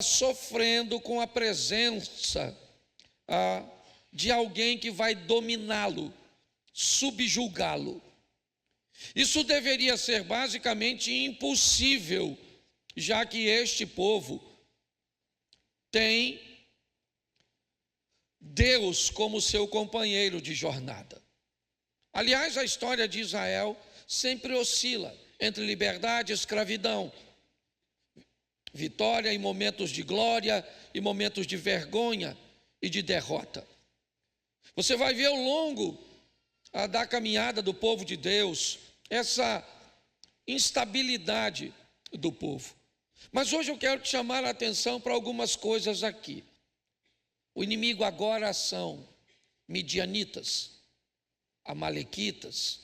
sofrendo com a presença de alguém que vai dominá-lo, subjugá-lo. Isso deveria ser basicamente impossível, já que este povo tem Deus como seu companheiro de jornada. Aliás, a história de Israel sempre oscila entre liberdade e escravidão, vitória em momentos de glória e momentos de vergonha e de derrota. Você vai ver ao longo da caminhada do povo de Deus essa instabilidade do povo. Mas hoje eu quero te chamar a atenção para algumas coisas aqui. O inimigo agora são midianitas, amalequitas,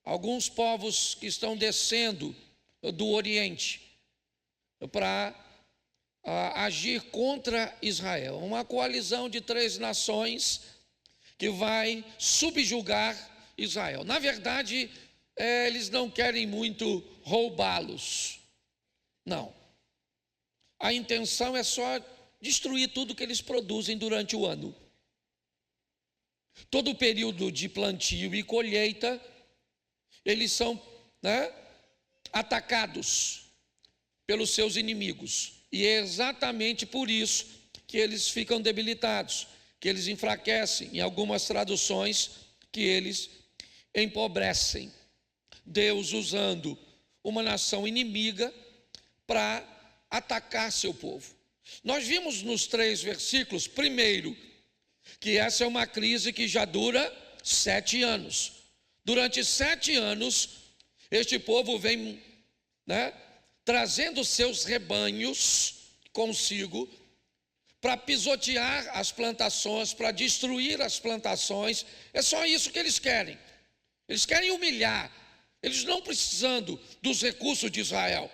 alguns povos que estão descendo do Oriente para agir contra Israel. Uma coalizão de 3 nações que vai subjugar Israel. Na verdade, eles não querem muito roubá-los. Não. A intenção é só destruir tudo que eles produzem durante o ano. Todo o período de plantio e colheita, eles são atacados pelos seus inimigos. E é exatamente por isso que eles ficam debilitados, que eles enfraquecem, em algumas traduções, que eles empobrecem. Deus usando uma nação inimiga para atacar seu povo. Nós vimos nos 3 versículos, primeiro, que essa é uma crise que já dura 7 anos. Durante 7 anos, este povo vem trazendo seus rebanhos consigo para pisotear as plantações, para destruir as plantações. É só isso que eles querem. Eles querem humilhar. Eles não precisando dos recursos de Israel.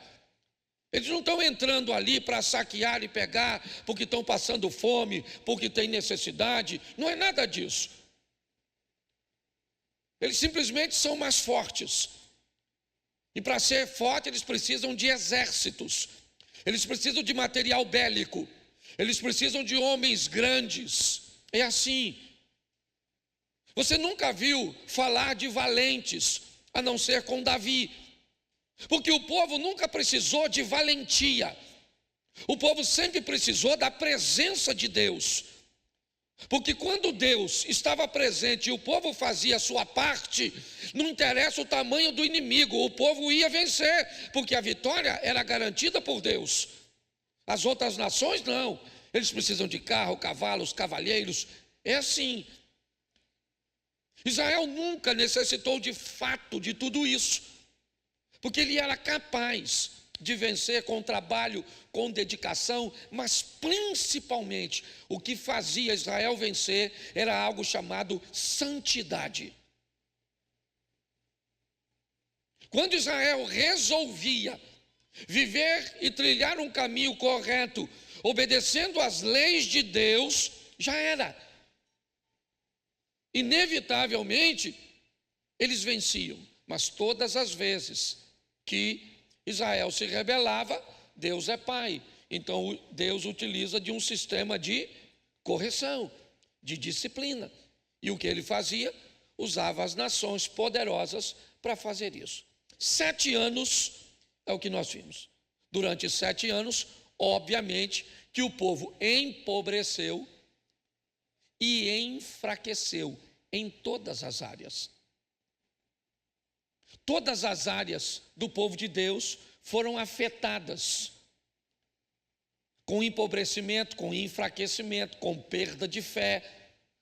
Eles não estão entrando ali para saquear e pegar porque estão passando fome, porque tem necessidade. Não é nada disso. Eles simplesmente são mais fortes. E para ser forte, eles precisam de exércitos. Eles precisam de material bélico. Eles precisam de homens grandes. É assim. Você nunca viu falar de valentes, a não ser com Davi. Porque o povo nunca precisou de valentia. O povo sempre precisou da presença de Deus. Porque quando Deus estava presente e o povo fazia a sua parte, não interessa o tamanho do inimigo, o povo ia vencer, porque a vitória era garantida por Deus. As outras nações não, eles precisam de carro, cavalos, cavalheiros, é assim. Israel nunca necessitou de fato de tudo isso, porque ele era capaz de vencer com trabalho, com dedicação, mas principalmente o que fazia Israel vencer era algo chamado santidade. Quando Israel resolvia viver e trilhar um caminho correto, obedecendo às leis de Deus, já era. Inevitavelmente, eles venciam, mas todas as vezes que Israel se rebelava, Deus é pai. Então Deus utiliza de um sistema de correção, de disciplina. E o que ele fazia? Usava as nações poderosas para fazer isso. 7 anos é o que nós vimos. Durante 7 anos, obviamente, que o povo empobreceu e enfraqueceu em todas as áreas. Todas as áreas do povo de Deus foram afetadas com empobrecimento, com enfraquecimento, com perda de fé,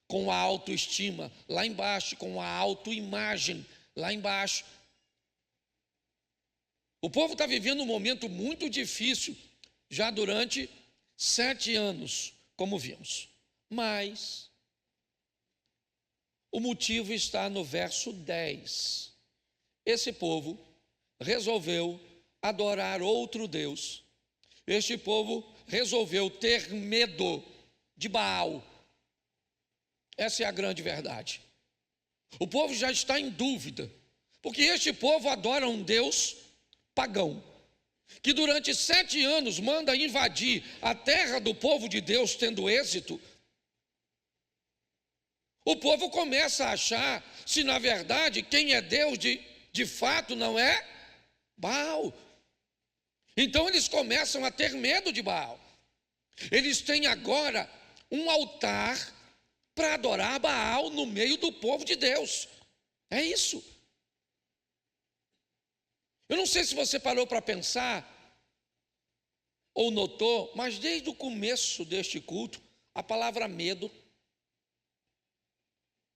com a autoestima lá embaixo, com a autoimagem lá embaixo. O povo está vivendo um momento muito difícil já durante 7 anos, como vimos. Mas o motivo está no verso 10. Esse povo resolveu adorar outro Deus. Este povo resolveu ter medo de Baal. Essa é a grande verdade. O povo já está em dúvida, porque este povo adora um Deus pagão. que durante 7 anos manda invadir a terra do povo de Deus, tendo êxito, o povo começa a achar se na verdade quem é Deus de fato não é Baal. Então eles começam a ter medo de Baal. Eles têm agora um altar para adorar Baal no meio do povo de Deus. É isso. Eu não sei se você parou para pensar ou notou, mas desde o começo deste culto, a palavra medo,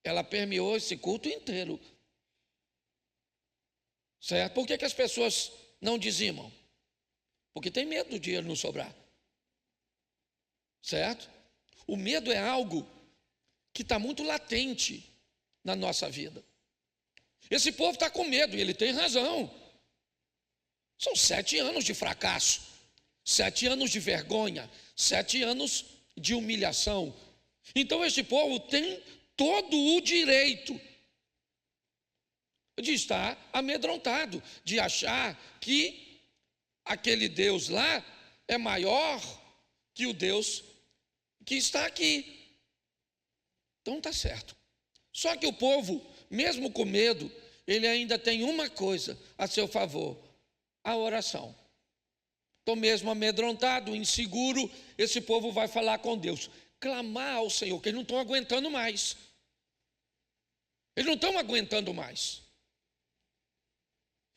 ela permeou esse culto inteiro. Certo? Por que as pessoas não dizimam? Porque tem medo do dinheiro não sobrar. Certo? O medo é algo que está muito latente na nossa vida. Esse povo está com medo e ele tem razão. São 7 anos de fracasso, 7 anos de vergonha, 7 anos de humilhação. Então este povo tem todo o direito de estar amedrontado, de achar que aquele Deus lá é maior que o Deus que está aqui. Então está certo. Só que o povo, mesmo com medo, ele ainda tem uma coisa a seu favor: a oração. Então, mesmo amedrontado, inseguro, esse povo vai falar com Deus, clamar ao Senhor, que eles não estão aguentando mais. Eles não estão aguentando mais.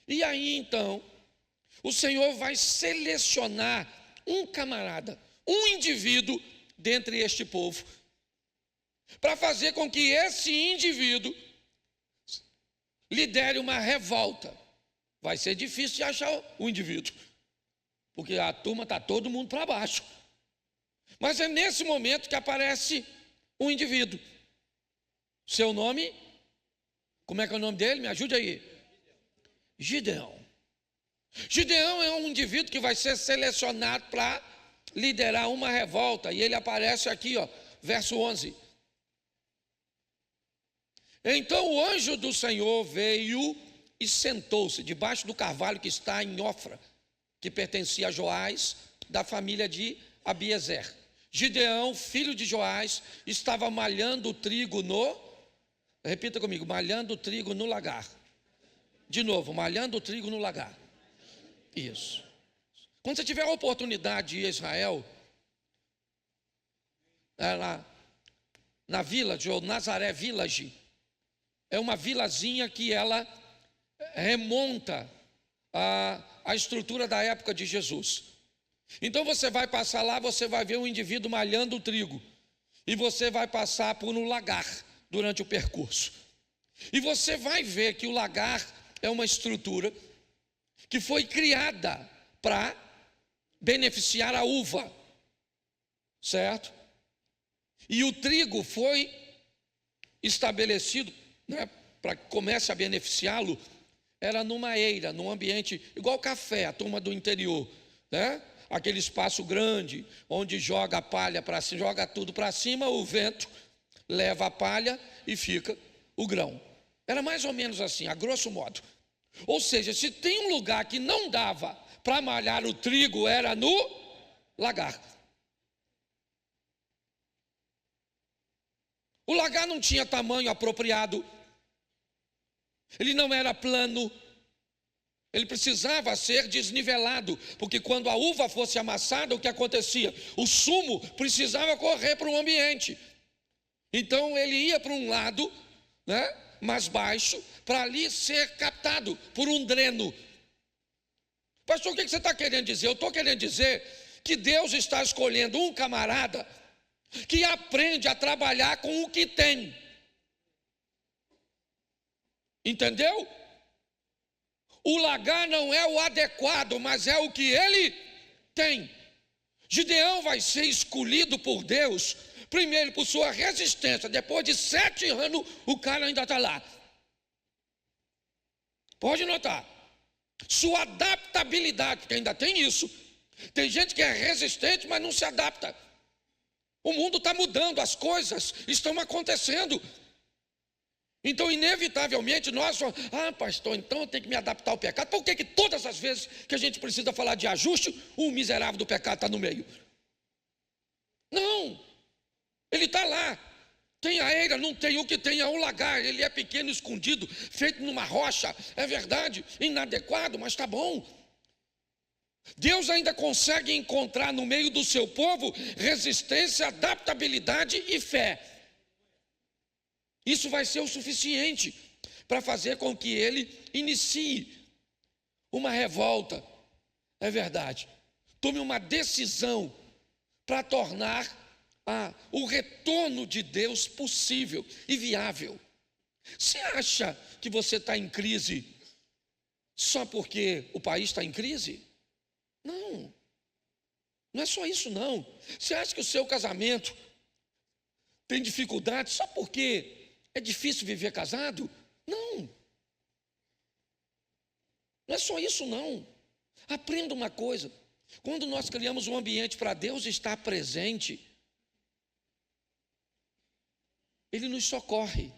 E aí, então, o Senhor vai selecionar um camarada, um indivíduo dentre este povo, para fazer com que esse indivíduo lidere uma revolta. Vai ser difícil de achar o indivíduo, porque a turma está todo mundo para baixo. Mas é nesse momento que aparece um indivíduo. Seu nome? Como é que é o nome dele? Me ajude aí. Gideão. Gideão é um indivíduo que vai ser selecionado para liderar uma revolta. E ele aparece aqui, ó, verso 11. Então o anjo do Senhor veio e sentou-se debaixo do carvalho que está em Ofra, que pertencia a Joás, da família de Abiezer. Gideão, filho de Joás, estava malhando o trigo repita comigo, malhando o trigo no lagar. De novo, malhando o trigo no lagar. Isso. Quando você tiver a oportunidade de ir a Israel, na Village, ou Nazaré Village, é uma vilazinha que ela remonta a estrutura da época de Jesus. Então você vai passar lá, você vai ver um indivíduo malhando o trigo, e você vai passar por um lagar durante o percurso, e você vai ver que o lagar é uma estrutura que foi criada para beneficiar a uva, certo? E o trigo foi estabelecido, né, para que comece a beneficiá-lo, era numa eira, num ambiente igual café, a turma do interior, né? Aquele espaço grande, onde joga a palha para cima, joga tudo para cima, o vento leva a palha e fica o grão. Era mais ou menos assim, a grosso modo. Ou seja, se tem um lugar que não dava para malhar o trigo, era no lagar. O lagar não tinha tamanho apropriado, ele não era plano, ele precisava ser desnivelado, porque quando a uva fosse amassada, o que acontecia? O sumo precisava correr para um ambiente. Então ele ia para um lado, né, mais baixo, para ali ser captado por um dreno. Pastor, o que você está querendo dizer? Eu estou querendo dizer que Deus está escolhendo um camarada que aprende a trabalhar com o que tem. Entendeu? O lagar não é o adequado, mas é o que ele tem. Gideão vai ser escolhido por Deus, primeiro por sua resistência. Depois de 7 anos, o cara ainda está lá. Pode notar. Sua adaptabilidade, porque ainda tem isso. Tem gente que é resistente, mas não se adapta. O mundo está mudando, as coisas estão acontecendo. Então, inevitavelmente, nós falamos, pastor, então eu tenho que me adaptar ao pecado. Por que todas as vezes que a gente precisa falar de ajuste, o miserável do pecado está no meio? Não, ele está lá. Tem a eira, não tem. O que tem é um lagar. Ele é pequeno, escondido, feito numa rocha. É verdade, inadequado, mas está bom. Deus ainda consegue encontrar no meio do seu povo resistência, adaptabilidade e fé. Isso vai ser o suficiente para fazer com que ele inicie uma revolta. É verdade. Tome uma decisão para tornar o retorno de Deus possível e viável. Você acha que você está em crise só porque o país está em crise? Não. Não é só isso, não. Você acha que o seu casamento tem dificuldade só porque é difícil viver casado? Não. Não é só isso, não. Aprenda uma coisa. Quando nós criamos um ambiente para Deus estar presente, Ele nos socorre,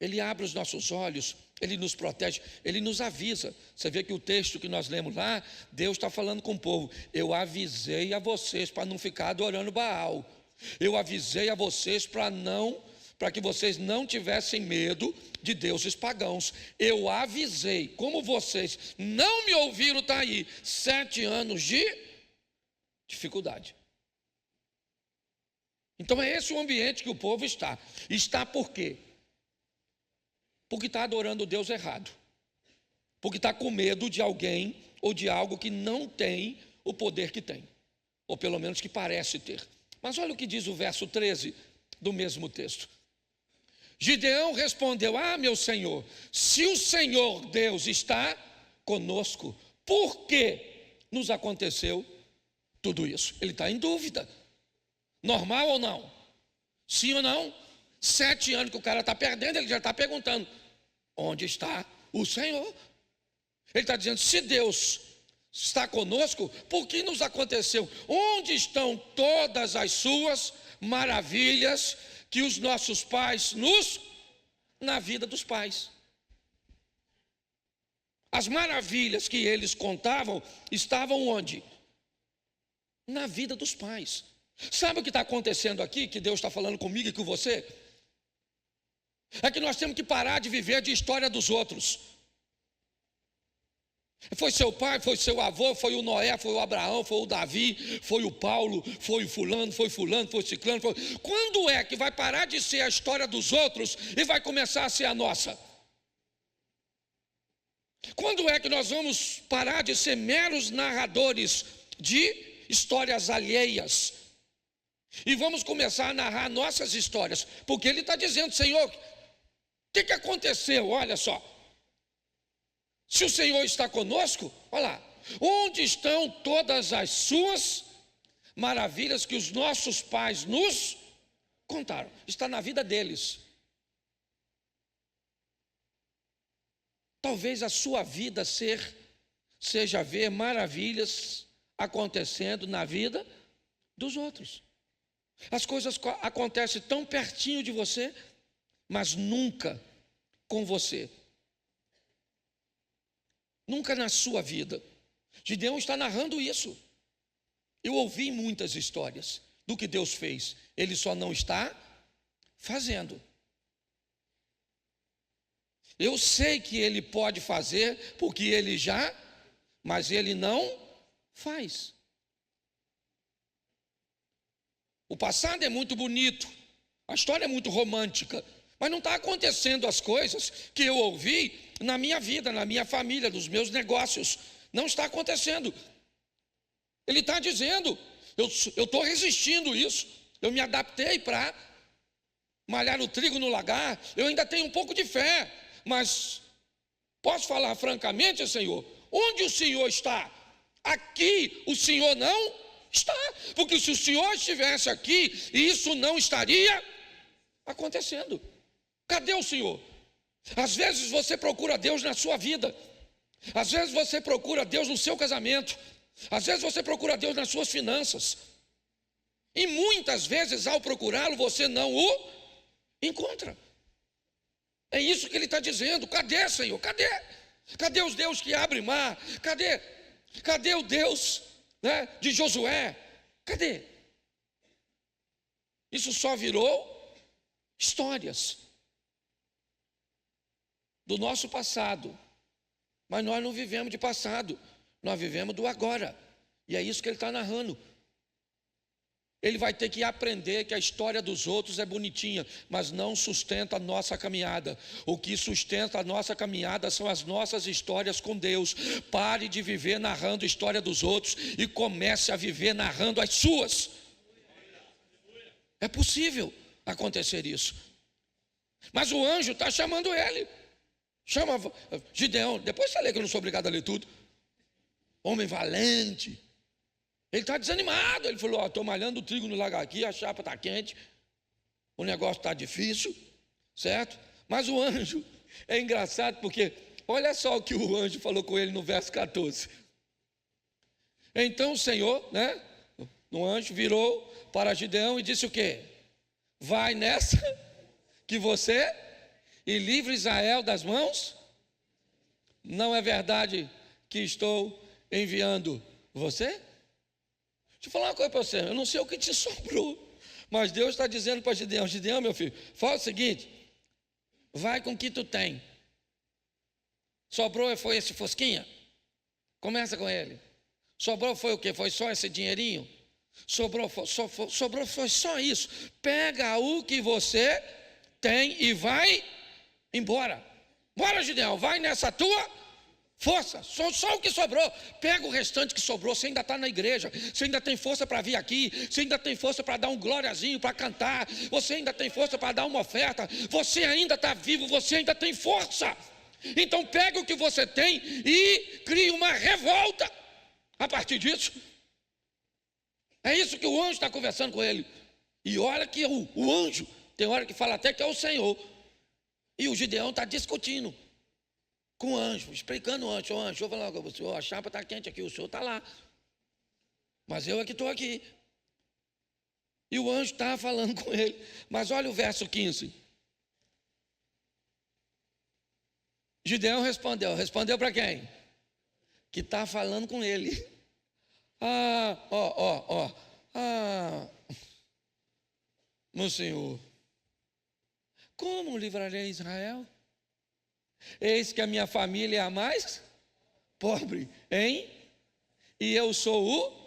Ele abre os nossos olhos, Ele nos protege, Ele nos avisa. Você vê que o texto que nós lemos lá, Deus está falando com o povo. Eu avisei a vocês para não ficar adorando Baal. Eu avisei a vocês para que vocês não tivessem medo de deuses pagãos. Eu avisei. Como vocês não me ouviram, está aí 7 anos de dificuldade. Então é esse o ambiente que o povo está. Está por quê? Porque está adorando o Deus errado. Porque está com medo de alguém ou de algo que não tem o poder que tem. Ou pelo menos que parece ter. Mas olha o que diz o verso 13 do mesmo texto. Gideão respondeu, meu Senhor, se o Senhor Deus está conosco, por que nos aconteceu tudo isso? Ele está em dúvida. Normal ou não? Sim ou não? 7 anos que o cara está perdendo, ele já está perguntando, onde está o Senhor? Ele está dizendo, se Deus está conosco, por que nos aconteceu? Onde estão todas as suas maravilhas que os nossos pais na vida dos pais? As maravilhas que eles contavam estavam onde? Na vida dos pais. Sabe o que está acontecendo aqui, que Deus está falando comigo e com você? É que nós temos que parar de viver de história dos outros. Foi seu pai, foi seu avô, foi o Noé, foi o Abraão, foi o Davi, foi o Paulo, foi o fulano, foi o ciclano. Quando é que vai parar de ser a história dos outros e vai começar a ser a nossa? Quando é que nós vamos parar de ser meros narradores de histórias alheias e vamos começar a narrar nossas histórias? Porque ele está dizendo, Senhor, o que aconteceu? Olha só. Se o Senhor está conosco, olha lá, onde estão todas as suas maravilhas que os nossos pais nos contaram? Está na vida deles. Talvez a sua vida seja ver maravilhas acontecendo na vida dos outros. As coisas acontecem tão pertinho de você, mas nunca com você. Nunca na sua vida. Gideão está narrando isso. Eu ouvi muitas histórias do que Deus fez. Ele só não está fazendo. Eu sei que ele pode fazer, porque ele já, mas ele não faz. O passado é muito bonito, a história é muito romântica, mas não está acontecendo as coisas que eu ouvi na minha vida, na minha família, nos meus negócios. Não está acontecendo. Ele está dizendo, eu estou resistindo isso, eu me adaptei para malhar o trigo no lagar, eu ainda tenho um pouco de fé, mas posso falar francamente, Senhor, onde o Senhor está? Aqui o Senhor não está, porque se o Senhor estivesse aqui, isso não estaria acontecendo. Cadê o Senhor? Às vezes você procura Deus na sua vida, às vezes você procura Deus no seu casamento, às vezes você procura Deus nas suas finanças, e muitas vezes ao procurá-lo você não o encontra. É isso que ele está dizendo. Cadê, Senhor? Cadê? Cadê os Deus que abrem mar? Cadê o Deus, né, de Josué? Cadê? Isso só virou histórias do nosso passado. Mas nós não vivemos de passado, nós vivemos do agora. E é isso que ele está narrando. Ele vai ter que aprender que a história dos outros é bonitinha, mas não sustenta a nossa caminhada. O que sustenta a nossa caminhada são as nossas histórias com Deus. Pare de viver narrando a história dos outros e comece a viver narrando as suas. É possível acontecer isso. Mas o anjo está chamando ele. Chama Gideão. Depois você lê, que eu não sou obrigado a ler tudo. Homem valente. Ele está desanimado. Ele falou: estou malhando o trigo no lago aqui, a chapa está quente, o negócio está difícil, certo? Mas o anjo, é engraçado porque olha só o que o anjo falou com ele no verso 14. Então o Senhor, né, o anjo virou para Gideão e disse o quê? Vai nessa que você e livre Israel das mãos. Não é verdade que estou enviando você? Deixa eu falar uma coisa para você, eu não sei o que te sobrou, mas Deus está dizendo para Gideão: Gideão, meu filho, fala o seguinte, vai com o que tu tem. Sobrou foi esse fosquinha? Começa com ele. Sobrou foi o quê? Foi só esse dinheirinho? Sobrou foi só isso. Pega o que você tem e vai embora. Bora, Gideão, vai nessa tua força, só o que sobrou. Pega o restante que sobrou. Você ainda está na igreja, você ainda tem força para vir aqui, você ainda tem força para dar um gloriazinho, para cantar, você ainda tem força para dar uma oferta, você ainda está vivo, você ainda tem força. Então pega o que você tem e cria uma revolta a partir disso. É isso que o anjo está conversando com ele. E olha que o anjo, tem hora que fala até que é o Senhor. E o Gideão está discutindo com o anjo, explicando o anjo: eu vou falar com o senhor, a chapa está quente aqui, o senhor está lá, mas eu é que estou aqui. E o anjo está falando com ele. Mas olha o verso 15. Gideão respondeu para quem? Que está falando com ele. Meu Senhor, como livrarei Israel? Eis que a minha família é a mais pobre, hein? E eu sou o...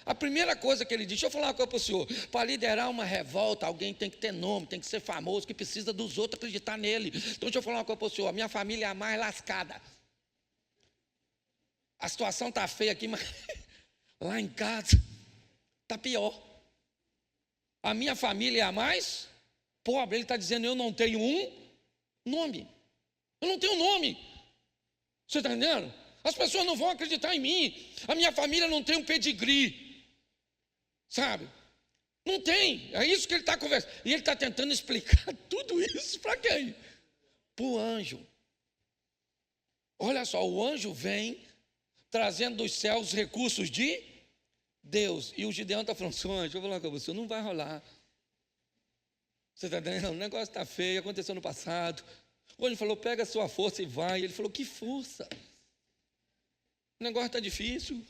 A primeira coisa que ele diz, deixa eu falar uma coisa para o senhor: para liderar uma revolta, alguém tem que ter nome, tem que ser famoso, que precisa dos outros acreditar nele. Então deixa eu falar uma coisa para o senhor: a minha família é a mais lascada. A situação está feia aqui, mas lá em casa está pior. A minha família é a mais pobre. Ele está dizendo: eu não tenho um nome. Eu não tenho nome. Você está entendendo? As pessoas não vão acreditar em mim. A minha família não tem um pedigree. Sabe? Não tem. É isso que ele está conversando. E ele está tentando explicar tudo isso para quem? Para o anjo. Olha só, o anjo vem trazendo dos céus recursos de Deus. E o Gideão está falando: seu anjo, eu vou falar com você, não vai rolar. Você está entendendo? O negócio está feio, aconteceu no passado. O anjo falou: pega a sua força e vai. Ele falou: que força? O negócio está difícil.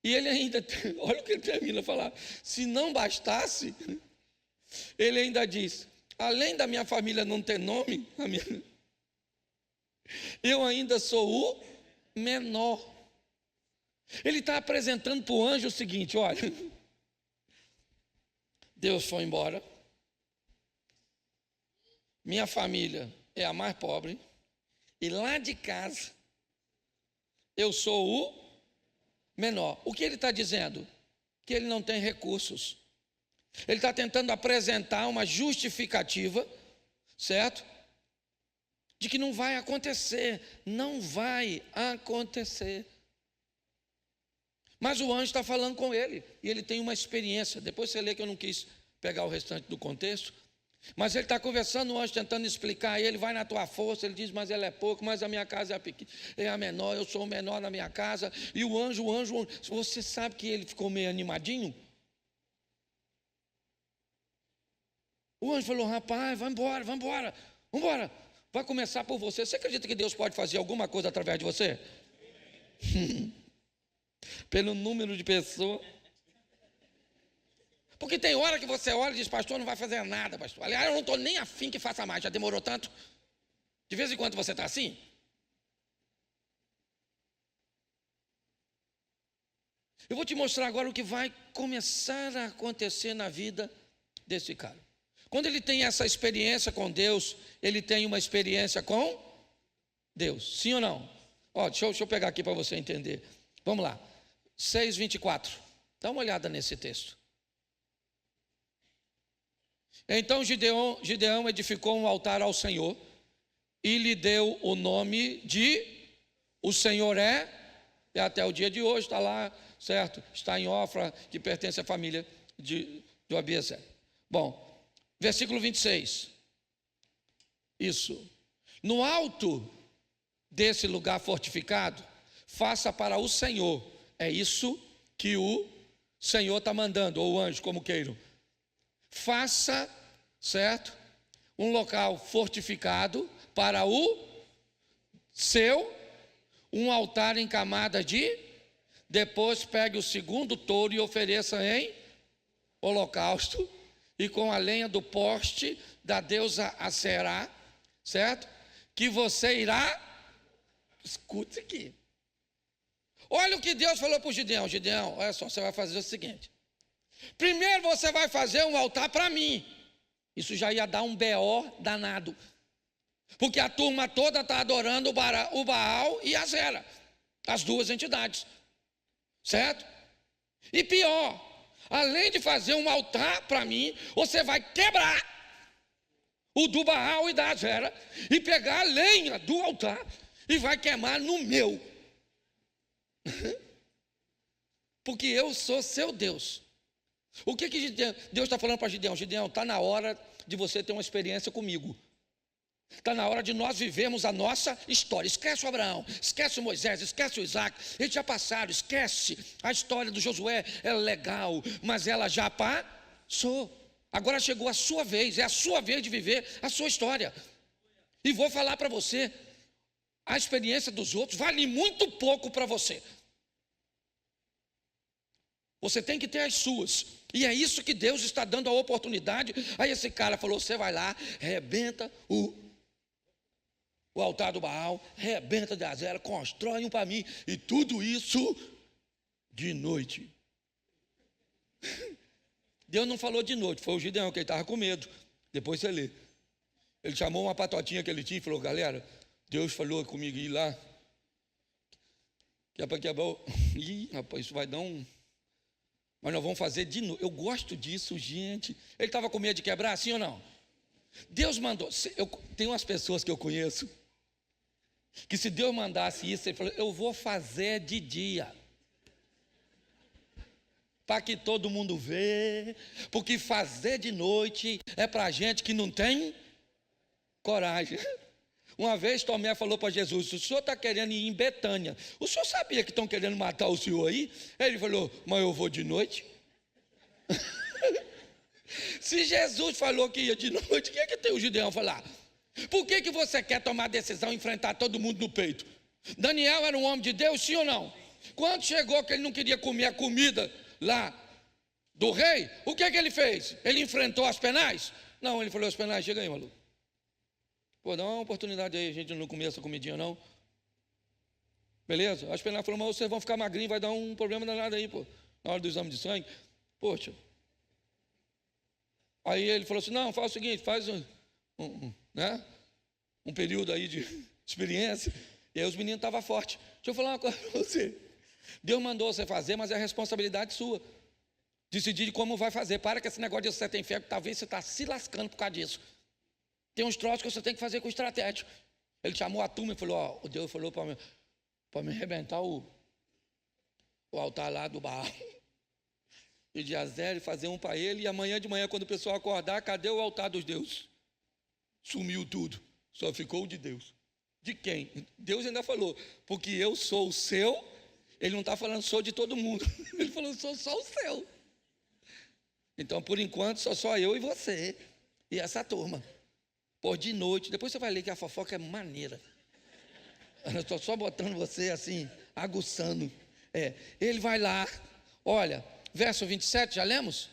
E ele ainda, olha o que ele termina a falar: se não bastasse, ele ainda diz: além da minha família não ter nome, eu ainda sou o menor. Ele está apresentando para o anjo o seguinte: olha, Deus foi embora, minha família é a mais pobre, e lá de casa eu sou o menor. O que ele está dizendo? Que ele não tem recursos. Ele está tentando apresentar uma justificativa, certo? De que não vai acontecer. Não vai acontecer. Mas o anjo está falando com ele, e ele tem uma experiência. Depois você lê, que eu não quis pegar o restante do contexto. Mas ele está conversando, o anjo tentando explicar a ele: vai na tua força. Ele diz: mas ela é pouco, mas a minha casa é a pequena, é a menor, eu sou o menor na minha casa. E o anjo, você sabe que ele ficou meio animadinho? O anjo falou: rapaz, vai embora, vamos embora. vai começar por você. Você acredita que Deus pode fazer alguma coisa através de você? Pelo número de pessoas. Porque tem hora que você olha e diz, pastor, não vai fazer nada, pastor. Aliás, eu não estou nem afim que faça mais, já demorou tanto. De vez em quando você está assim. Eu vou te mostrar agora o que vai começar a acontecer na vida desse cara. Quando ele tem essa experiência com Deus, ele tem uma experiência com Deus. Sim ou não? Ó, deixa eu pegar aqui para você entender. Vamos lá. 6:24. Dá uma olhada nesse texto. Então Gideão edificou um altar ao Senhor e lhe deu o nome de O Senhor é até o dia de hoje, está lá, certo? Está em Ofra, que pertence à família de Abiezer. Bom, versículo 26. Isso. No alto desse lugar fortificado, faça para o Senhor. É isso que o Senhor está mandando, ou o anjo, como queiram. Faça, certo? Um local fortificado para o seu, um altar em camada de, depois pegue o segundo touro e ofereça em holocausto, e com a lenha do poste da deusa Aserá, certo? Que você irá, escute aqui. Olha o que Deus falou para o Gideão. Gideão, olha só, você vai fazer o seguinte. Primeiro você vai fazer um altar para mim. Isso já ia dar um BO danado. Porque a turma toda está adorando o Baal e a Zera, as duas entidades. Certo? E pior, além de fazer um altar para mim, você vai quebrar o do Baal e da Zera e pegar a lenha do altar e vai queimar no meu. Porque eu sou seu Deus. O que Deus está falando para Gideão? Gideão, está na hora de você ter uma experiência comigo. Está na hora de nós vivermos a nossa história. Esquece o Abraão, esquece o Moisés, esquece o Isaac. Eles já passaram, esquece. A história do Josué é legal, mas ela já passou. Agora chegou a sua vez, é a sua vez de viver a sua história. E vou falar para você, a experiência dos outros vale muito pouco para você. Você tem que ter as suas. E é isso que Deus está dando a oportunidade. Aí esse cara falou, você vai lá, rebenta o altar do Baal, rebenta de Azera, constrói um para mim. E tudo isso de noite. Deus não falou de noite, foi o Gideão que ele estava com medo. Depois você lê. Ele chamou uma patotinha que ele tinha e falou, galera, Deus falou comigo ir lá. Que é para quebrar o... Ih, rapaz, isso vai dar um... Mas nós vamos fazer de novo. Eu gosto disso, gente. Ele estava com medo de quebrar, sim ou não? Deus mandou. Tem umas pessoas que eu conheço que se Deus mandasse isso, ele falou, eu vou fazer de dia. Para que todo mundo vê. Porque fazer de noite é para gente que não tem coragem. Uma vez Tomé falou para Jesus, o senhor está querendo ir em Betânia. O senhor sabia que estão querendo matar o senhor aí? Ele falou, mas eu vou de noite. Se Jesus falou que ia de noite, o que é que tem o Gideão falar? Por que você quer tomar a decisão e enfrentar todo mundo no peito? Daniel era um homem de Deus, sim ou não? Quando chegou que ele não queria comer a comida lá do rei, o que é que ele fez? Ele enfrentou as penais? Não, ele falou, as penais, chega aí, maluco. Pô, dá uma oportunidade aí, a gente não comer essa comidinha não. Beleza? As penais falaram, mas vocês vão ficar magrinhos, vai dar um problema danado aí, pô. Na hora do exame de sangue. Poxa. Aí ele falou assim, não, faz o seguinte, faz um período aí de experiência. E aí os meninos estavam fortes. Deixa eu falar uma coisa para você. Deus mandou você fazer, mas é responsabilidade sua. Decidir como vai fazer. Para que esse negócio de você tem fé, talvez você está se lascando por causa disso. Tem uns troços que você tem que fazer com estratégia. Ele chamou a turma e falou, ó, o Deus falou para me arrebentar o altar lá do Baal. E de Azera, fazer um para ele, e amanhã de manhã, quando o pessoal acordar, cadê o altar dos deuses? Sumiu tudo, só ficou o de Deus. De quem? Deus ainda falou, porque eu sou o seu, ele não está falando sou de todo mundo, ele falou sou só o seu. Então, por enquanto, só eu e você, e essa turma. Pô, de noite, depois você vai ler que a fofoca é maneira. Eu estou só botando você assim, aguçando. Ele vai lá, olha, verso 27, já lemos?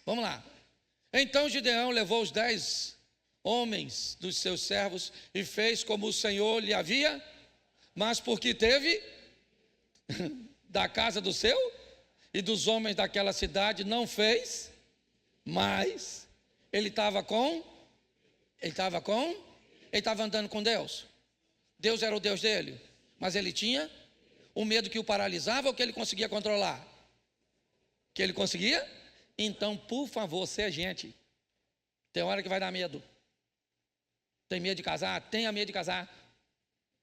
Vamos lá. Então Gideão levou os 10 homens dos seus servos e fez como o Senhor lhe havia, mas porque teve da casa do seu e dos homens daquela cidade, não fez, mas ele estava andando com Deus. Deus era o Deus dele, mas ele tinha o medo que o paralisava ou que ele conseguia controlar? Que ele conseguia? Então, por favor, você é gente. Tem hora que vai dar medo. Tem medo de casar? Tenha medo de casar.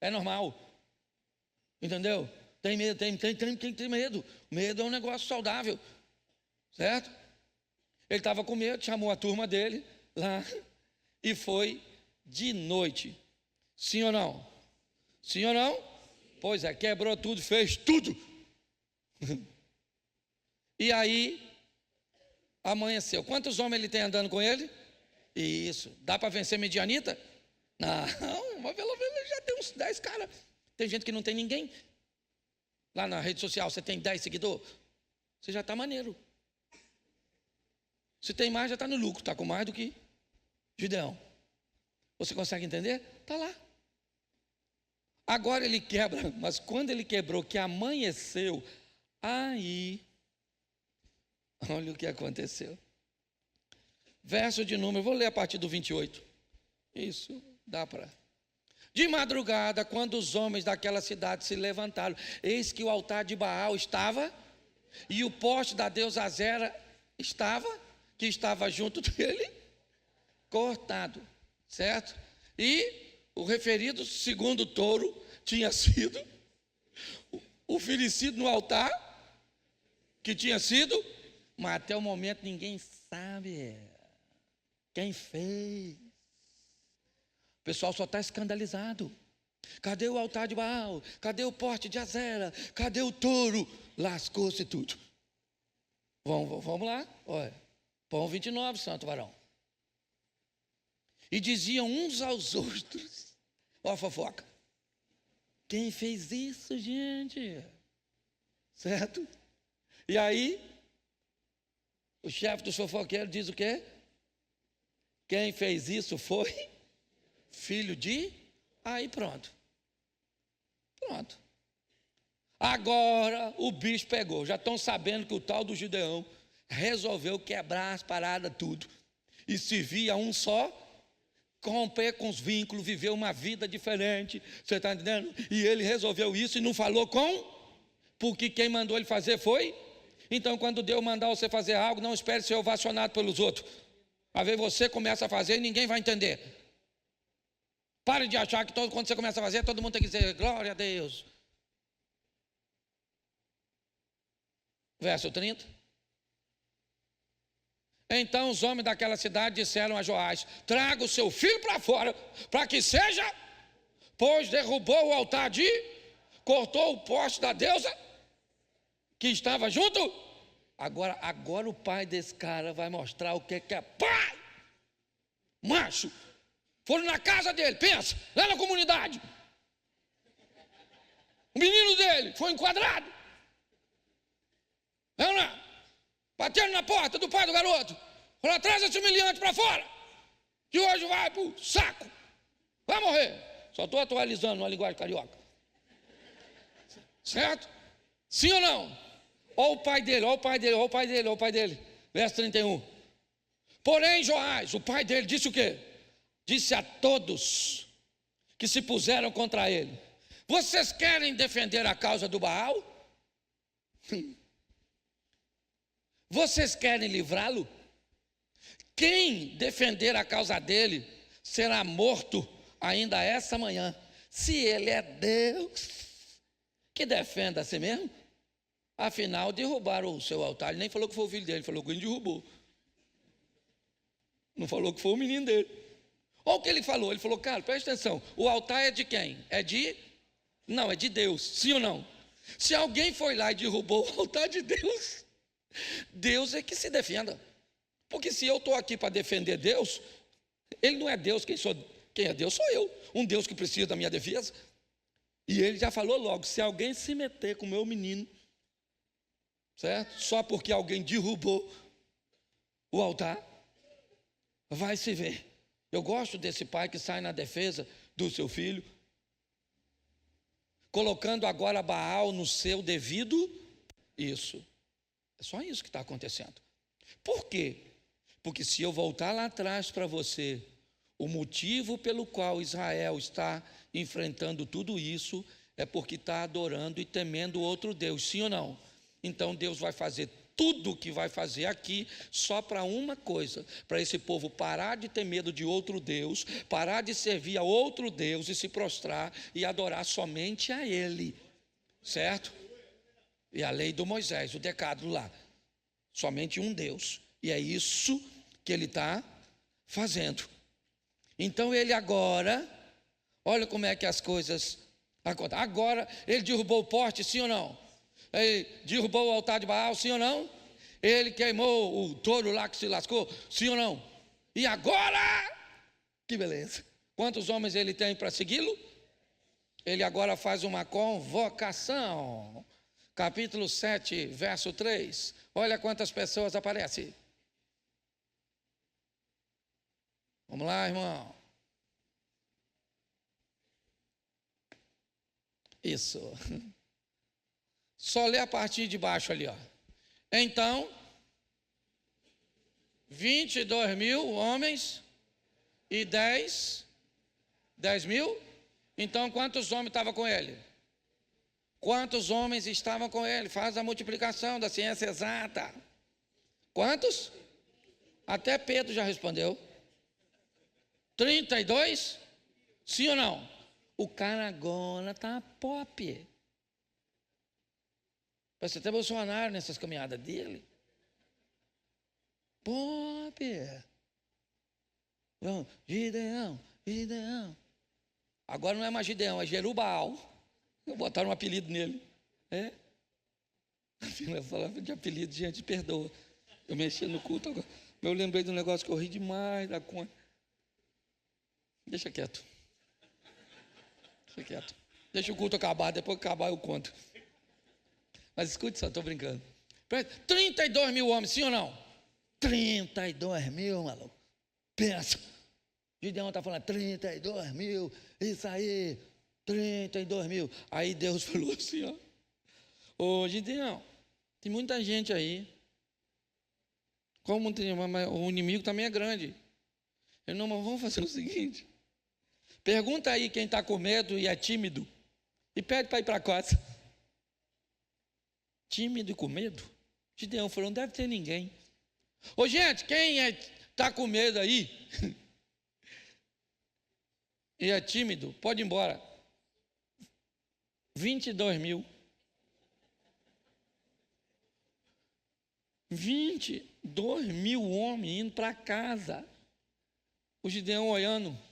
É normal. Entendeu? Tem medo, tem medo. Medo é um negócio saudável. Certo? Ele estava com medo, chamou a turma dele lá e foi de noite. Sim ou não? Sim ou não? Pois é, quebrou tudo, fez tudo. E aí, amanheceu. Quantos homens ele tem andando com ele? Isso. Dá para vencer Midianita? Não, mas pelo menos ele já tem uns 10 caras. Tem gente que não tem ninguém. Lá na rede social você tem 10 seguidores. Você já está maneiro. Se tem mais, já está no lucro. Está com mais do que Gideão. Você consegue entender? Está lá. Agora ele quebra, mas quando ele quebrou, que amanheceu, aí, olha o que aconteceu. Verso de número, vou ler a partir do 28. Isso, dá para. De madrugada, quando os homens daquela cidade se levantaram, eis que o altar de Baal estava, e o poste da deusa Azera que estava junto dele, cortado, certo? E o referido segundo touro tinha sido oferecido no altar, que tinha sido, mas até o momento ninguém sabe quem fez. O pessoal só está escandalizado. Cadê o altar de Baal? Cadê o poste de Azera? Cadê o touro? Lascou-se tudo. Vamos lá, olha. Pão 29, santo varão. E diziam uns aos outros, ó a fofoca, quem fez isso, gente? Certo? E aí, o chefe dos fofoqueiros diz o quê? Quem fez isso foi filho de... Aí pronto. Pronto. Agora o bicho pegou. Já estão sabendo que o tal do Gideão resolveu quebrar as paradas tudo. E servir a um só, romper com os vínculos, viver uma vida diferente. Você está entendendo? E ele resolveu isso e não falou porque quem mandou ele fazer foi. Então, quando Deus mandar você fazer algo, não espere ser ovacionado pelos outros. Às vezes você começa a fazer e ninguém vai entender. Pare de achar que quando você começa a fazer, todo mundo tem que dizer glória a Deus. Verso 30. Então os homens daquela cidade disseram a Joás: traga o seu filho para fora, para que seja, pois derrubou o altar cortou o poste da deusa que estava junto. Agora o pai desse cara vai mostrar o que é pai. Macho. Foram na casa dele, pensa, lá na comunidade. O menino dele foi enquadrado. Não, não. Batendo na porta do pai do garoto. Falou: traz esse humilhante para fora, que hoje vai pro saco. Vai morrer. Só estou atualizando uma linguagem carioca. Certo? Sim ou não? Olha o pai dele, olha o pai dele, olha o pai dele, olha o pai dele. Verso 31. Porém, Joás, o pai dele, disse o quê? Disse a todos que se puseram contra ele: vocês querem defender a causa do Baal? Vocês querem livrá-lo? Quem defender a causa dele será morto ainda essa manhã. Se ele é Deus, que defenda a si mesmo. Afinal, derrubaram o seu altar. Ele nem falou que foi o filho dele, falou que ele derrubou. Não falou que foi o menino dele. Olha o que ele falou. Ele falou: cara, presta atenção, o altar é de quem? Não, é de Deus. Sim ou não? Se alguém foi lá e derrubou o altar de Deus, Deus é que se defenda. Porque se eu estou aqui para defender Deus, Ele não é Deus, quem é Deus sou eu. Um Deus que precisa da minha defesa. E ele já falou logo, se alguém se meter com o meu menino, certo? Só porque alguém derrubou o altar, vai se ver. Eu gosto desse pai que sai na defesa do seu filho, colocando agora Baal no seu devido, isso. É só isso que está acontecendo. Por quê? Porque se eu voltar lá atrás para você, o motivo pelo qual Israel está enfrentando tudo isso é porque está adorando e temendo outro Deus, sim ou não? Então Deus vai fazer tudo o que vai fazer aqui só para uma coisa, para esse povo parar de ter medo de outro Deus, parar de servir a outro Deus e se prostrar e adorar somente a Ele, certo? E a lei do Moisés, o decálogo lá, somente um Deus, e é isso que ele está fazendo. Então ele agora, olha como é que as coisas acontecem. Agora ele derrubou o poste, sim ou não? Ele derrubou o altar de Baal, sim ou não? Ele queimou o touro lá que se lascou, sim ou não? E agora, que beleza. Quantos homens ele tem para segui-lo? Ele agora faz uma convocação. Capítulo 7, verso 3. Olha quantas pessoas aparecem. Vamos lá, irmão. Isso. Só lê a partir de baixo ali, ó. Então, 22 mil homens e 10 mil. Então, quantos homens estavam com ele? Quantos homens estavam com ele? Faz a multiplicação da ciência exata. Quantos? Até Pedro já respondeu. 32? Sim ou não? O cara agora está pop. Parece até Bolsonaro nessas caminhadas dele. Pop. Gideão. Agora não é mais Gideão, é Jerubbaal. Botaram um apelido nele. É? Falando de apelido, gente, perdoa. Eu mexi no culto agora. Eu lembrei de um negócio que eu ri demais da conta. Deixa quieto. Deixa o culto acabar, depois que acabar eu conto. Mas escute só, estou brincando. 32 mil homens, sim ou não? 32 mil, maluco. Pensa. Gideão está falando 32 mil, isso aí, 32 mil. Aí Deus falou assim, ó. Ô Gideão, tem muita gente aí. Como tem, o inimigo também é grande. Ele não, mas vamos fazer o seguinte. Pergunta aí quem está com medo e é tímido. E pede para ir para casa. Tímido e com medo? Gideão falou, não deve ter ninguém. Ô gente, quem está com medo aí e é tímido, pode ir embora. 22 mil. 22 mil homens indo para casa. O Gideão olhando.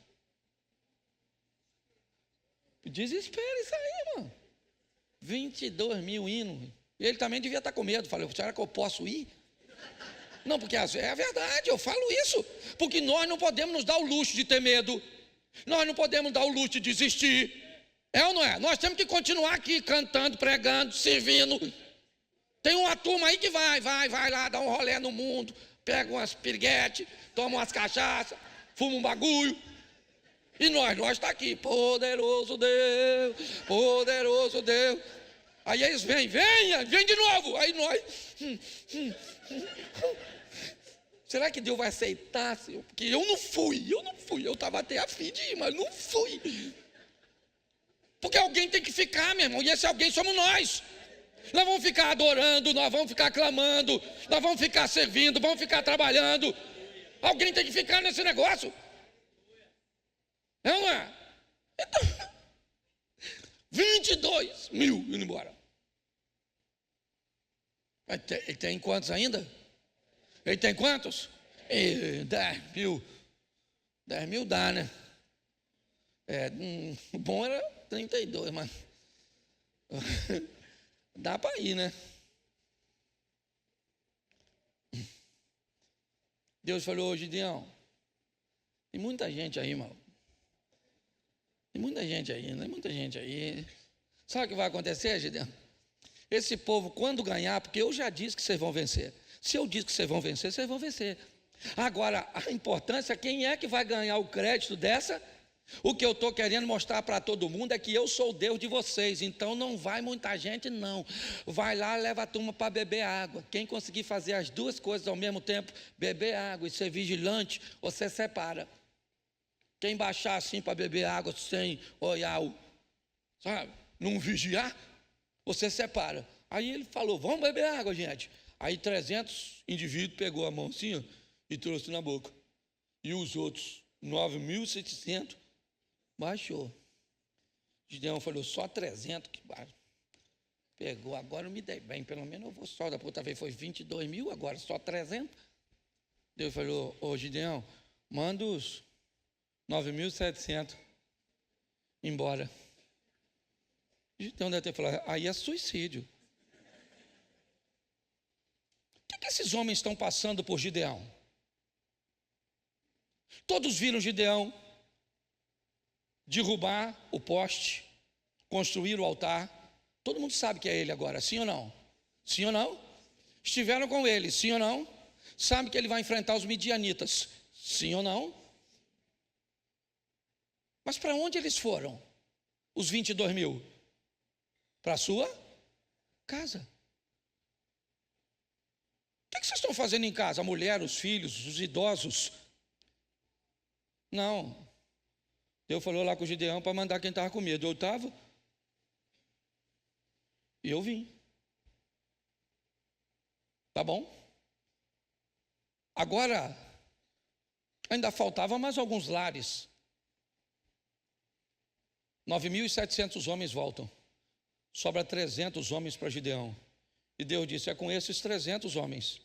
Desespero isso aí, mano. 22 mil indo. Ele também devia estar com medo. Falei, será que eu posso ir? Não, porque é verdade, eu falo isso. Porque nós não podemos nos dar o luxo de ter medo. Nós não podemos dar o luxo de desistir. É ou não é? Nós temos que continuar aqui cantando, pregando, servindo. Tem uma turma aí que vai lá, dá um rolê no mundo, pega umas piriguetes, toma umas cachaças, fuma um bagulho. E nós está aqui, poderoso Deus, poderoso Deus. Aí eles vêm de novo. Aí nós. Será que Deus vai aceitar, Senhor? Porque eu não fui. Eu estava até a fim de ir, mas não fui. Porque alguém tem que ficar, meu irmão, e esse alguém somos nós. Nós vamos ficar adorando, nós vamos ficar clamando, nós vamos ficar servindo, vamos ficar trabalhando. Alguém tem que ficar nesse negócio. Não é? Então, 22 mil indo embora. Ele tem quantos ainda? Ele tem quantos? 10 mil. 10 mil dá, né? O bom era 32, mas dá para ir, né? Deus falou, Gideão, Tem muita gente aí, irmão. Tem muita gente aí, não é muita gente aí. Sabe o que vai acontecer, Gideão? Esse povo, quando ganhar, porque eu já disse que vocês vão vencer. Se eu disse que vocês vão vencer, vocês vão vencer. Agora, a importância, quem é que vai ganhar o crédito dessa? O que eu estou querendo mostrar para todo mundo é que eu sou o Deus de vocês. Então não vai muita gente, não. Vai lá, leva a turma para beber água. Quem conseguir fazer as duas coisas ao mesmo tempo, beber água e ser vigilante, você separa. Quem baixar assim para beber água sem olhar sabe, não vigiar, você separa. Aí ele falou, vamos beber água, gente. Aí 300 indivíduos pegou a mão assim, ó, e trouxe na boca. E os outros, 9.700, baixou. Gideão falou, só 300 que baixou. Pegou, agora eu me dei bem, pelo menos eu vou só, da outra vez foi 22 mil, agora só 300. Deus falou, ô Gideão, manda os 9.700 embora. Gideão deve ter falado, aí é suicídio. O que esses homens estão passando por Gideão? Todos viram Gideão derrubar o poste, construir o altar. Todo mundo sabe que é ele agora, sim ou não? Sim ou não? Estiveram com ele, sim ou não? Sabe que ele vai enfrentar os midianitas, sim ou não? Mas para onde eles foram? Os 22 mil? Para a sua casa. O que vocês estão fazendo em casa? A mulher, os filhos, os idosos? Não. Deus falou lá com o Gideão para mandar quem estava com medo. Eu estava. E eu vim. Tá bom? Agora, ainda faltava mais alguns lares. 9.700 homens voltam. Sobra 300 homens para Gideão. E Deus disse, é com esses 300 homens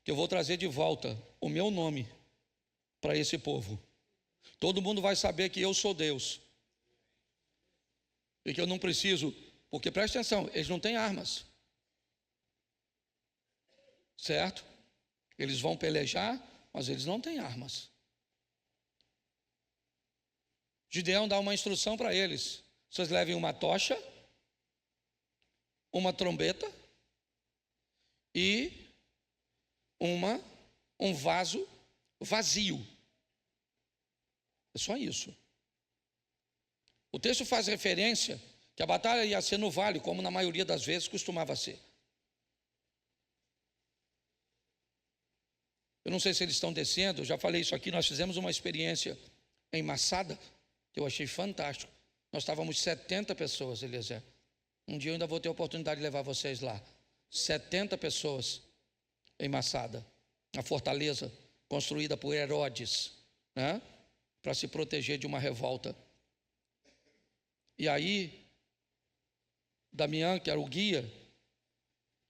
que eu vou trazer de volta o meu nome para esse povo. Todo mundo vai saber que eu sou Deus. E que eu não preciso, porque presta atenção, eles não têm armas. Certo? Eles vão pelejar, mas eles não têm armas. Gideão dá uma instrução para eles. Vocês levem uma tocha, uma trombeta e um vaso vazio. É só isso. O texto faz referência que a batalha ia ser no vale, como na maioria das vezes costumava ser. Eu não sei se eles estão descendo, eu já falei isso aqui, nós fizemos uma experiência em Massada, que eu achei fantástico. Nós estávamos 70 pessoas, Eliezer. Um dia eu ainda vou ter a oportunidade de levar vocês lá. 70 pessoas em Massada, a fortaleza construída por Herodes, né? Para se proteger de uma revolta. E aí, Damião, que era o guia,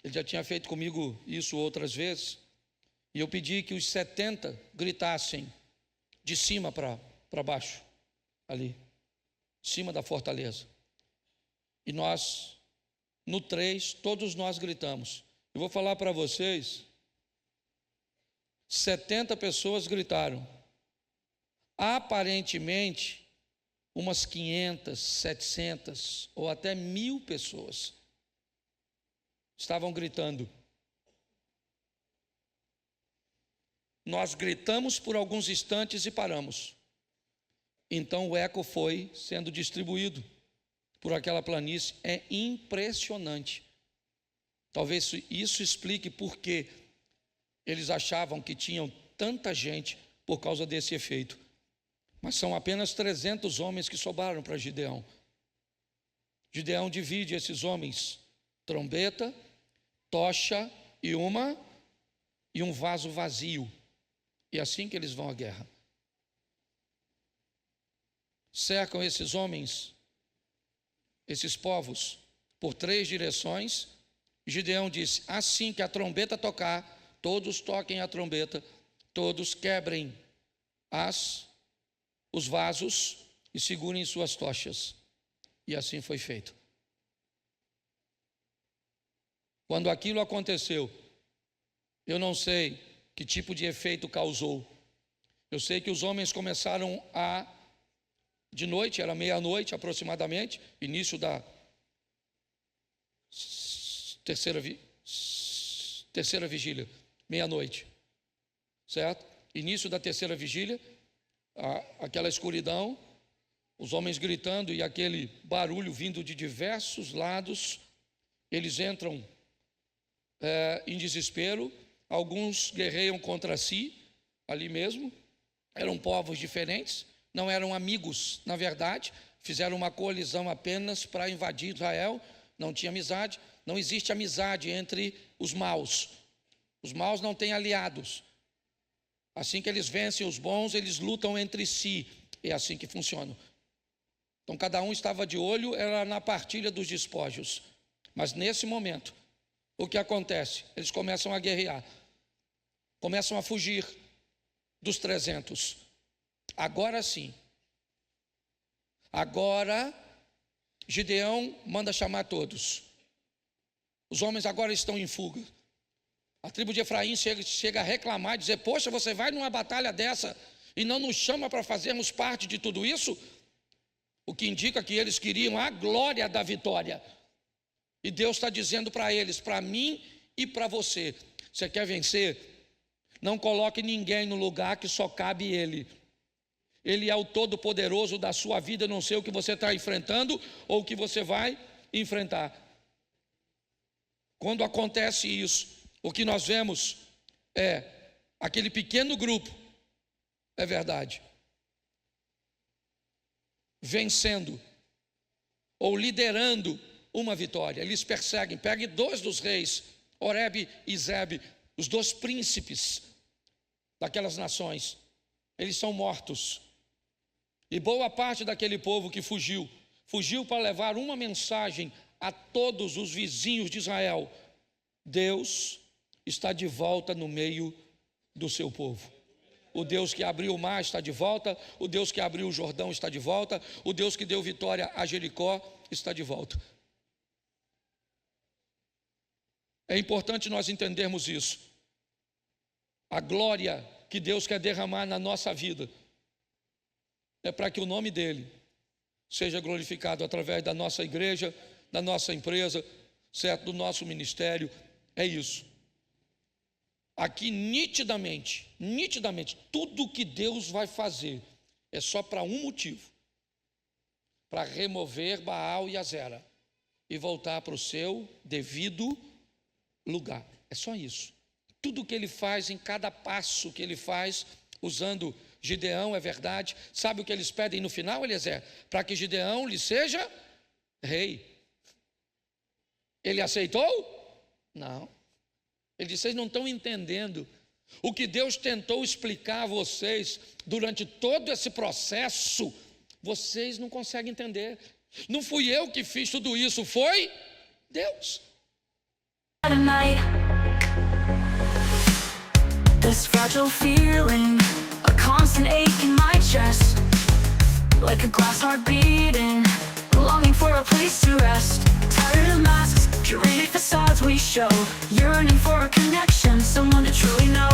ele já tinha feito comigo isso outras vezes, e eu pedi que os 70 gritassem de cima para baixo, ali, em cima da fortaleza. E nós, no 3, todos nós gritamos. Eu vou falar para vocês, 70 pessoas gritaram. Aparentemente, umas 500, 700 ou até 1.000 pessoas estavam gritando. Nós gritamos por alguns instantes e paramos. Então o eco foi sendo distribuído por aquela planície. É impressionante. Talvez isso explique por que eles achavam que tinham tanta gente por causa desse efeito. Mas são apenas 300 homens que sobraram para Gideão. Gideão divide esses homens, trombeta, tocha e um vaso vazio. E é assim que eles vão à guerra. Cercam esses homens, esses povos, por 3 direções. Gideão disse, assim que a trombeta tocar, todos toquem a trombeta, todos quebrem os vasos e segurem suas tochas. E assim foi feito. Quando aquilo aconteceu, eu não sei que tipo de efeito causou. Eu sei que os homens começaram de noite, era meia-noite aproximadamente, início da terceira vigília, meia-noite, certo? Início da terceira vigília, aquela escuridão, os homens gritando e aquele barulho vindo de diversos lados. Eles entram em desespero, alguns guerreiam contra si, ali mesmo. Eram povos diferentes, não eram amigos, na verdade, fizeram uma coalizão apenas para invadir Israel, não tinha amizade, não existe amizade entre os maus. Os maus não têm aliados. Assim que eles vencem os bons, eles lutam entre si, é assim que funciona. Então cada um estava de olho, era na partilha dos despojos. Mas nesse momento, o que acontece? Eles começam a guerrear, começam a fugir dos 300. Agora sim. Agora Gideão manda chamar todos. Os homens agora estão em fuga. A tribo de Efraim chega a reclamar e dizer: poxa, você vai numa batalha dessa e não nos chama para fazermos parte de tudo isso? O que indica que eles queriam a glória da vitória. E Deus está dizendo para eles, para mim e para você: você quer vencer? Não coloque ninguém no lugar que só cabe Ele. Ele é o todo-poderoso da sua vida. Eu não sei o que você está enfrentando ou o que você vai enfrentar. Quando acontece isso, o que nós vemos é aquele pequeno grupo, é verdade, vencendo ou liderando uma vitória. Eles perseguem, pegue 2 dos reis, Oreb e Zebe, os 2 príncipes daquelas nações. Eles são mortos. E boa parte daquele povo que fugiu para levar uma mensagem a todos os vizinhos de Israel: Deus está de volta no meio do seu povo. O Deus que abriu o mar está de volta, o Deus que abriu o Jordão está de volta, o Deus que deu vitória a Jericó está de volta. É importante nós entendermos isso. A glória que Deus quer derramar na nossa vida é para que o nome dele seja glorificado através da nossa igreja, da nossa empresa, certo? Do nosso ministério. É isso. Aqui nitidamente, tudo que Deus vai fazer é só para um motivo: para remover Baal e Azera e voltar para o seu devido lugar. É só isso. Tudo que ele faz, em cada passo que ele faz, usando Gideão, é verdade. Sabe o que eles pedem no final, Eliezer? Para que Gideão lhe seja rei. Ele aceitou? Não. Ele disse: vocês não estão entendendo. O que Deus tentou explicar a vocês durante todo esse processo, vocês não conseguem entender. Não fui eu que fiz tudo isso, foi Deus. This fragile feeling, a constant ache in my chest, like a glass heart beating, longing for a place to rest. Tired of masks, curated facades we show, yearning for a connection, someone to truly know.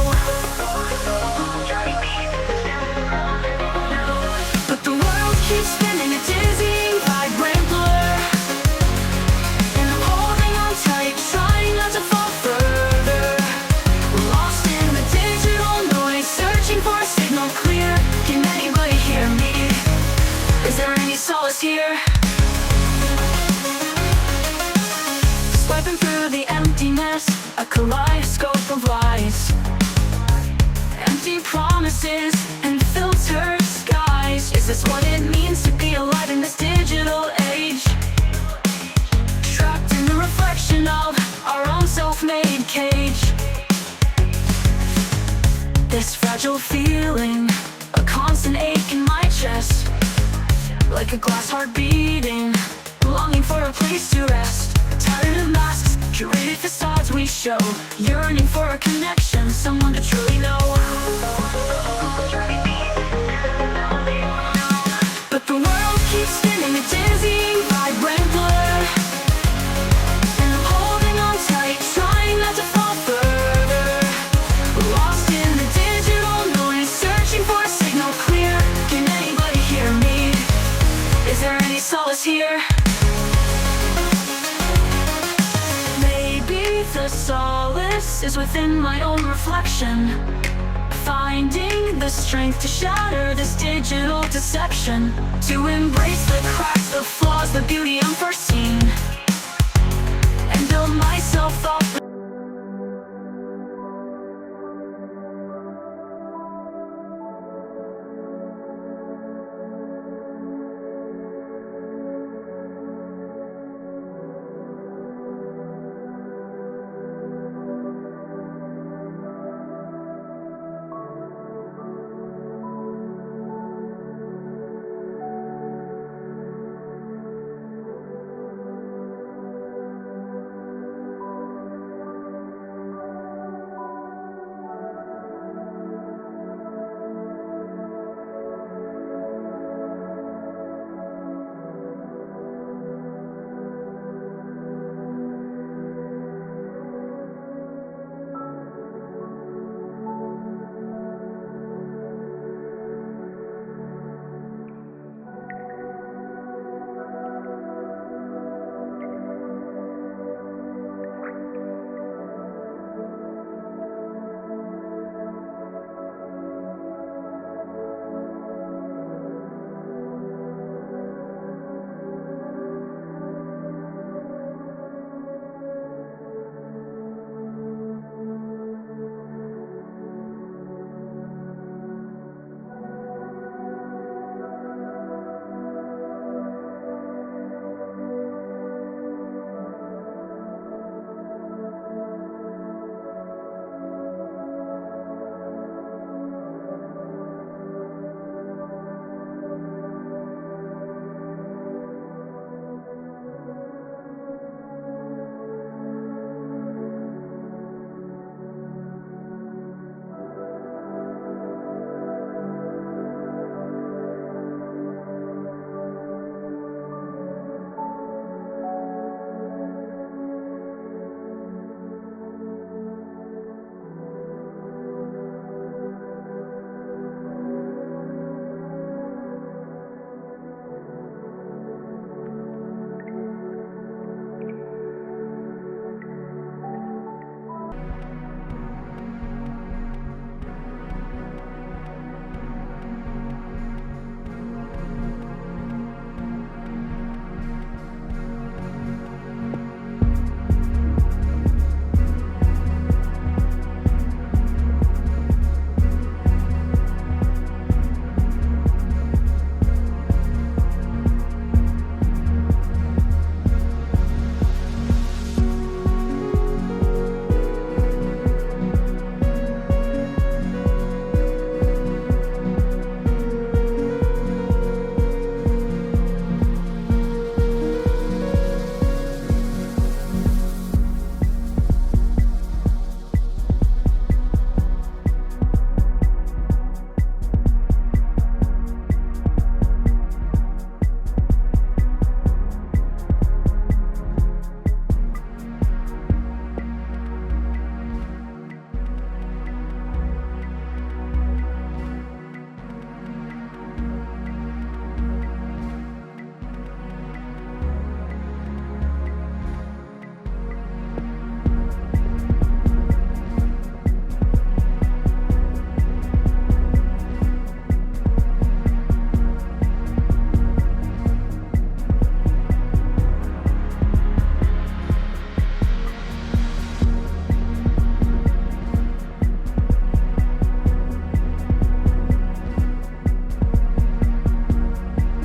But the world keeps spinning, a dizzying, vibrant blur, and I'm holding on tight, trying not to fall further. Lost in the digital noise, searching for a signal clear. Can anybody hear me? Is there any solace here? Swiping through the emptiness, a kaleidoscope of lies, empty promises and filtered skies. Is this what it means to be alive in this digital age? Trapped in the reflection of our own self-made cage. This fragile feeling, a constant ache in my chest, like a glass heart beating, longing for a place to rest. Tired of masks, curated facades we show, yearning for a connection, someone to truly know. But the world keeps spinning, a dizzying, vibrant blur, and I'm holding on tight, trying not to fall further. Lost in the digital noise, searching for a solace is within my own reflection, finding the strength to shatter this digital deception, to embrace the cracks, the flaws, the beauty unforeseen, and build myself up